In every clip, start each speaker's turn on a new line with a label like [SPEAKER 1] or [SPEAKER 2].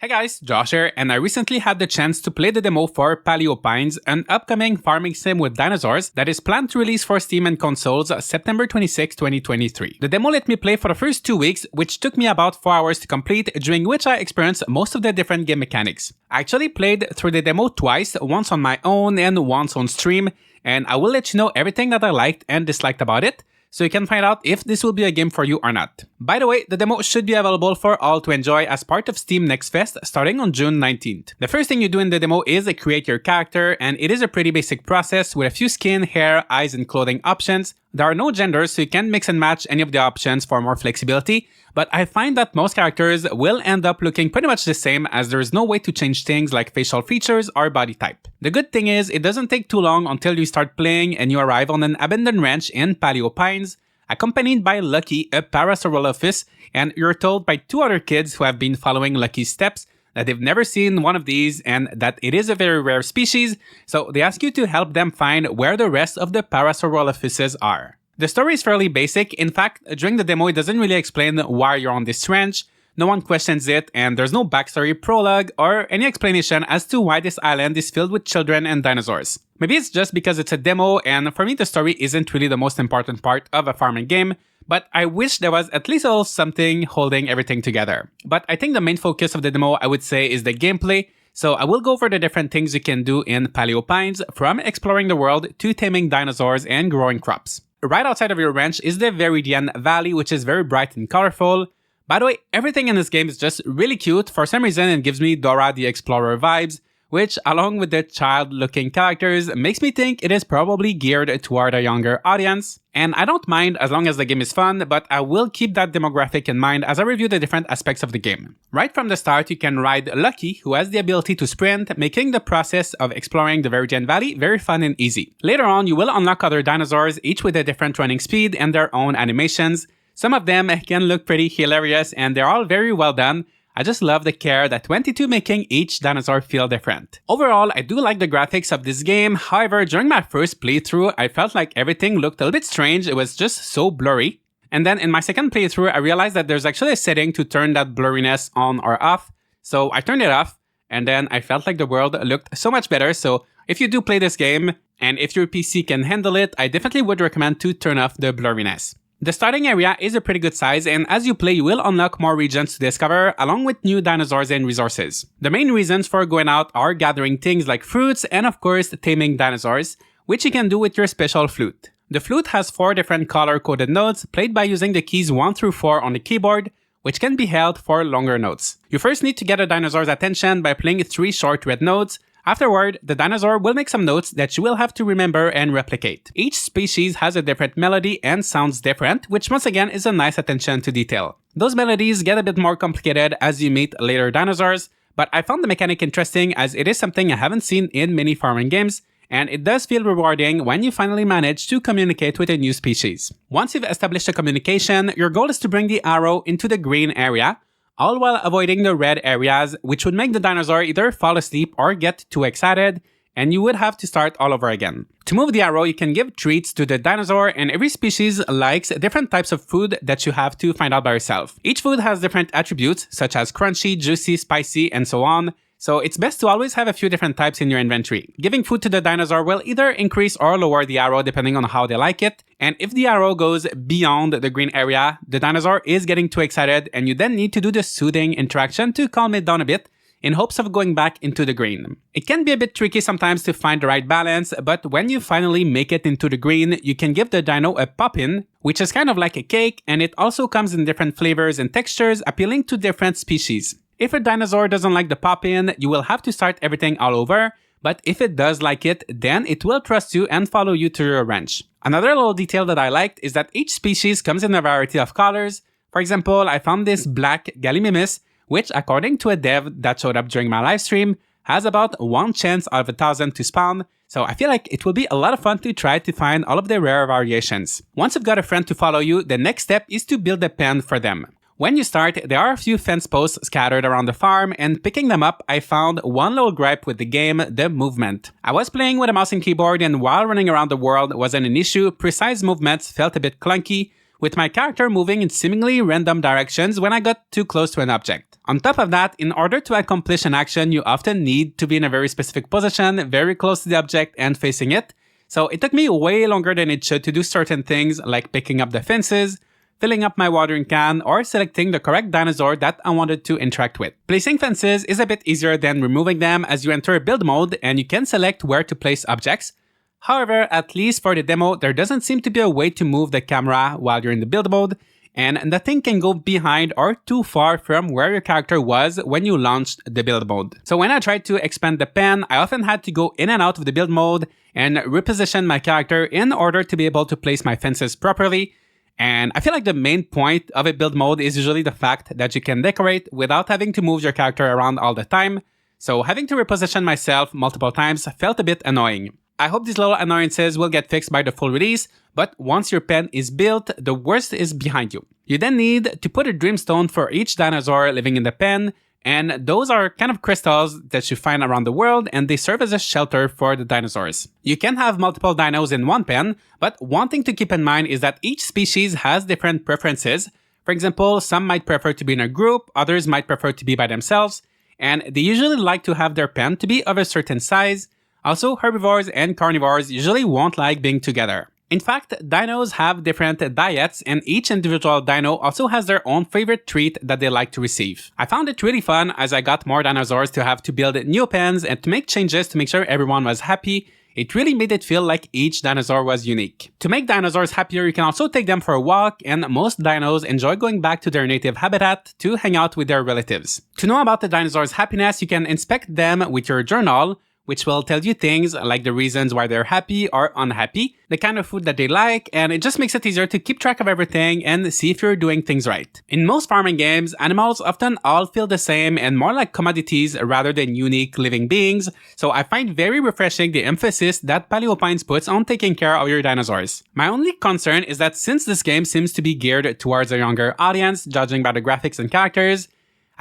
[SPEAKER 1] Hey guys, Josh here, and I recently had the chance to play the demo for Paleo Pines, an upcoming farming sim with dinosaurs that is planned to release for Steam and consoles September 26, 2023. The demo let me play for the first 2 weeks, which took me about 4 hours to complete, during which I experienced most of the different game mechanics. I actually played through the demo twice, once on my own and once on stream, and I will let you know everything that I liked and disliked about it, so you can find out if this will be a game for you or not. By the way, the demo should be available for all to enjoy as part of Steam Next Fest starting on June 19th. The first thing you do in the demo is create your character, and it is a pretty basic process with a few skin, hair, eyes, and clothing options. There are no genders, so you can mix and match any of the options for more flexibility, but I find that most characters will end up looking pretty much the same, as there is no way to change things like facial features or body type. The good thing is, it doesn't take too long until you start playing and you arrive on an abandoned ranch in Paleo Pines, accompanied by Lucky, a Parasaurolophus, and you're told by 2 other kids who have been following Lucky's steps that they've never seen one of these and that it is a very rare species, so they ask you to help them find where the rest of the Parasaurolophuses are. The story is fairly basic. In fact, during the demo it doesn't really explain why you're on this ranch, no one questions it, and there's no backstory, prologue, or any explanation as to why this island is filled with children and dinosaurs. Maybe it's just because it's a demo, and for me the story isn't really the most important part of a farming game, but I wish there was at least a little something holding everything together. But I think the main focus of the demo, I would say, is the gameplay, so I will go over the different things you can do in Paleo Pines, from exploring the world to taming dinosaurs and growing crops. Right outside of your ranch is the Viridian Valley, which is very bright and colorful. By the way, everything in this game is just really cute. For some reason it gives me Dora the Explorer vibes, which, along with the child-looking characters, makes me think it is probably geared toward a younger audience. And I don't mind as long as the game is fun, but I will keep that demographic in mind as I review the different aspects of the game. Right from the start, you can ride Lucky, who has the ability to sprint, making the process of exploring the Viridian Valley very fun and easy. Later on, you will unlock other dinosaurs, each with a different running speed and their own animations. Some of them can look pretty hilarious, and they're all very well done. I just love the care that went into making each dinosaur feel different. Overall, I do like the graphics of this game. However, during my first playthrough, I felt like everything looked a little bit strange. It was just so blurry. And then in my second playthrough, I realized that there's actually a setting to turn that blurriness on or off. So I turned it off, and then I felt like the world looked so much better. So if you do play this game, and if your PC can handle it, I definitely would recommend to turn off the blurriness. The starting area is a pretty good size, and as you play you will unlock more regions to discover, along with new dinosaurs and resources. The main reasons for going out are gathering things like fruits and of course taming dinosaurs, which you can do with your special flute. The flute has 4 different color-coded notes played by using the keys 1 through 4 on the keyboard, which can be held for longer notes. You first need to get a dinosaur's attention by playing 3 short red notes. Afterward, the dinosaur will make some notes that you will have to remember and replicate. Each species has a different melody and sounds different, which once again is a nice attention to detail. Those melodies get a bit more complicated as you meet later dinosaurs, but I found the mechanic interesting as it is something I haven't seen in many farming games, and it does feel rewarding when you finally manage to communicate with a new species. Once you've established a communication, your goal is to bring the arrow into the green area, all while avoiding the red areas, which would make the dinosaur either fall asleep or get too excited, and you would have to start all over again. To move the arrow, you can give treats to the dinosaur, and every species likes different types of food that you have to find out by yourself. Each food has different attributes, such as crunchy, juicy, spicy, and so on, so it's best to always have a few different types in your inventory. Giving food to the dinosaur will either increase or lower the arrow depending on how they like it, and if the arrow goes beyond the green area, the dinosaur is getting too excited and you then need to do the soothing interaction to calm it down a bit in hopes of going back into the green. It can be a bit tricky sometimes to find the right balance, but when you finally make it into the green, you can give the dino a pop-in, which is kind of like a cake, and it also comes in different flavors and textures appealing to different species. If a dinosaur doesn't like the pop-in, you will have to start everything all over, but if it does like it, then it will trust you and follow you to your ranch. Another little detail that I liked is that each species comes in a variety of colors. For example, I found this black Gallimimus, which according to a dev that showed up during my live stream, has about 1 chance out of 1,000 to spawn, so I feel like it will be a lot of fun to try to find all of the rare variations. Once you've got a friend to follow you, the next step is to build a pen for them. When you start, there are a few fence posts scattered around the farm, and picking them up, I found one little gripe with the game, the movement. I was playing with a mouse and keyboard, and while running around the world wasn't an issue, precise movements felt a bit clunky, with my character moving in seemingly random directions when I got too close to an object. On top of that, in order to accomplish an action, you often need to be in a very specific position, very close to the object and facing it. So it took me way longer than it should to do certain things like picking up the fences, filling up my watering can, or selecting the correct dinosaur that I wanted to interact with. Placing fences is a bit easier than removing them as you enter build mode and you can select where to place objects. However, at least for the demo, there doesn't seem to be a way to move the camera while you're in the build mode, and nothing can go behind or too far from where your character was when you launched the build mode. So when I tried to expand the pen, I often had to go in and out of the build mode and reposition my character in order to be able to place my fences properly. And I feel like the main point of a build mode is usually the fact that you can decorate without having to move your character around all the time. So having to reposition myself multiple times felt a bit annoying. I hope these little annoyances will get fixed by the full release, but once your pen is built, the worst is behind you. You then need to put a dreamstone for each dinosaur living in the pen, and those are kind of crystals that you find around the world, and they serve as a shelter for the dinosaurs. You can have multiple dinos in one pen, but one thing to keep in mind is that each species has different preferences. For example, some might prefer to be in a group, others might prefer to be by themselves, and they usually like to have their pen to be of a certain size. Also, herbivores and carnivores usually won't like being together. In fact, dinos have different diets, and each individual dino also has their own favorite treat that they like to receive. I found it really fun as I got more dinosaurs to have to build new pens and to make changes to make sure everyone was happy. It really made it feel like each dinosaur was unique. To make dinosaurs happier, you can also take them for a walk, and most dinos enjoy going back to their native habitat to hang out with their relatives. To know about the dinosaurs' happiness, you can inspect them with your journal, which will tell you things like the reasons why they're happy or unhappy, the kind of food that they like, and it just makes it easier to keep track of everything and see if you're doing things right. In most farming games, animals often all feel the same and more like commodities rather than unique living beings, so I find very refreshing the emphasis that Paleo Pines puts on taking care of your dinosaurs. My only concern is that since this game seems to be geared towards a younger audience, judging by the graphics and characters,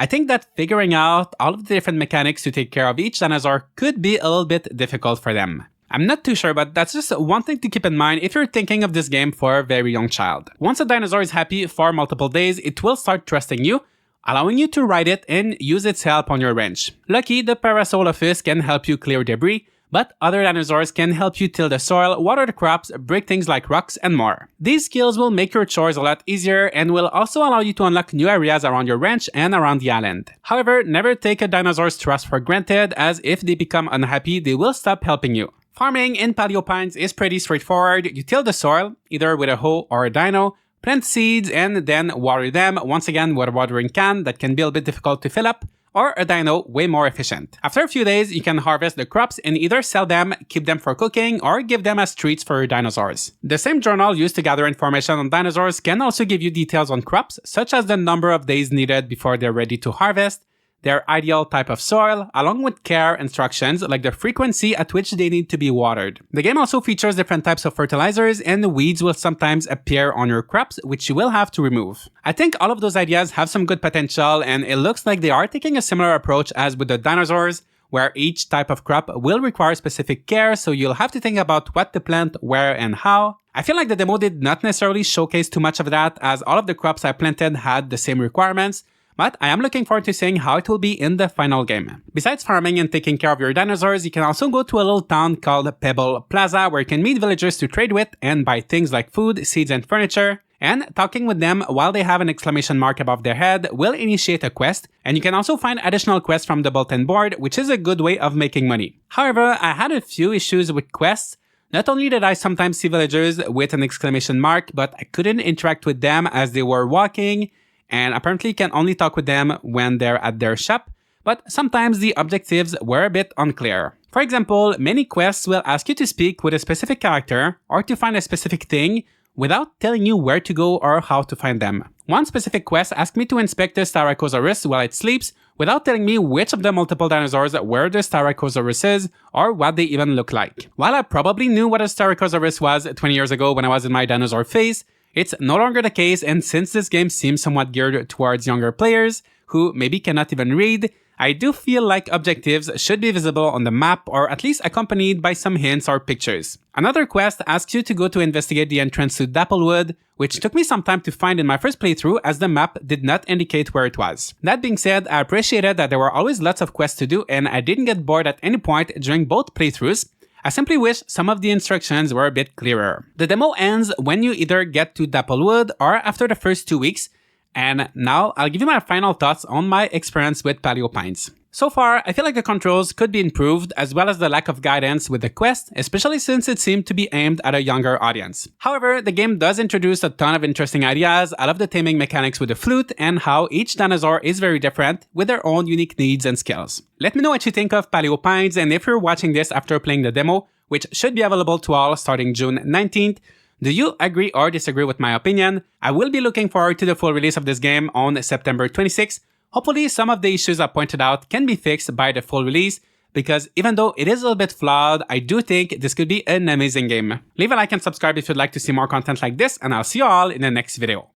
[SPEAKER 1] I think that figuring out all of the different mechanics to take care of each dinosaur could be a little bit difficult for them. I'm not too sure, but that's just one thing to keep in mind if you're thinking of this game for a very young child. Once a dinosaur is happy for multiple days, it will start trusting you, allowing you to ride it and use its help on your ranch. Lucky, the Parasaurolophus can help you clear debris, but other dinosaurs can help you till the soil, water the crops, break things like rocks, and more. These skills will make your chores a lot easier and will also allow you to unlock new areas around your ranch and around the island. However, never take a dinosaur's trust for granted, as if they become unhappy, they will stop helping you. Farming in Paleo Pines is pretty straightforward. You till the soil, either with a hoe or a dino, plant seeds, and then water them, once again with a watering can that can be a bit difficult to fill up, or a dino way more efficient. After a few days, you can harvest the crops and either sell them, keep them for cooking, or give them as treats for your dinosaurs. The same journal used to gather information on dinosaurs can also give you details on crops, such as the number of days needed before they're ready to harvest, their ideal type of soil, along with care instructions like the frequency at which they need to be watered. The game also features different types of fertilizers, and the weeds will sometimes appear on your crops, which you will have to remove. I think all of those ideas have some good potential, and it looks like they are taking a similar approach as with the dinosaurs, where each type of crop will require specific care, so you'll have to think about what to plant, where, and how. I feel like the demo did not necessarily showcase too much of that, as all of the crops I planted had the same requirements, but I am looking forward to seeing how it will be in the final game. Besides farming and taking care of your dinosaurs, you can also go to a little town called Pebble Plaza where you can meet villagers to trade with and buy things like food, seeds, and furniture. And talking with them while they have an exclamation mark above their head will initiate a quest, and you can also find additional quests from the bulletin board, which is a good way of making money. However, I had a few issues with quests. Not only did I sometimes see villagers with an exclamation mark, but I couldn't interact with them as they were walking, and apparently can only talk with them when they're at their shop, but sometimes the objectives were a bit unclear. For example, many quests will ask you to speak with a specific character or to find a specific thing without telling you where to go or how to find them. One specific quest asked me to inspect the Styracosaurus while it sleeps without telling me which of the multiple dinosaurs were the Styracosaurus is or what they even look like. While I probably knew what a Styracosaurus was 20 years ago when I was in my dinosaur phase, it's no longer the case, and since this game seems somewhat geared towards younger players who maybe cannot even read, I do feel like objectives should be visible on the map or at least accompanied by some hints or pictures. Another quest asks you to go to investigate the entrance to Dapplewood, which took me some time to find in my first playthrough as the map did not indicate where it was. That being said, I appreciated that there were always lots of quests to do and I didn't get bored at any point during both playthroughs. I simply wish some of the instructions were a bit clearer. The demo ends when you either get to Dapplewood or after the first 2 weeks, and now I'll give you my final thoughts on my experience with Paleo Pines. So far, I feel like the controls could be improved as well as the lack of guidance with the quest, especially since it seemed to be aimed at a younger audience. However, the game does introduce a ton of interesting ideas. I love the taming mechanics with the flute and how each dinosaur is very different with their own unique needs and skills. Let me know what you think of Paleo Pines, and if you're watching this after playing the demo, which should be available to all starting June 19th, do you agree or disagree with my opinion? I will be looking forward to the full release of this game on September 26th. Hopefully some of the issues I pointed out can be fixed by the full release, because even though it is a little bit flawed, I do think this could be an amazing game. Leave a like and subscribe if you'd like to see more content like this, and I'll see you all in the next video.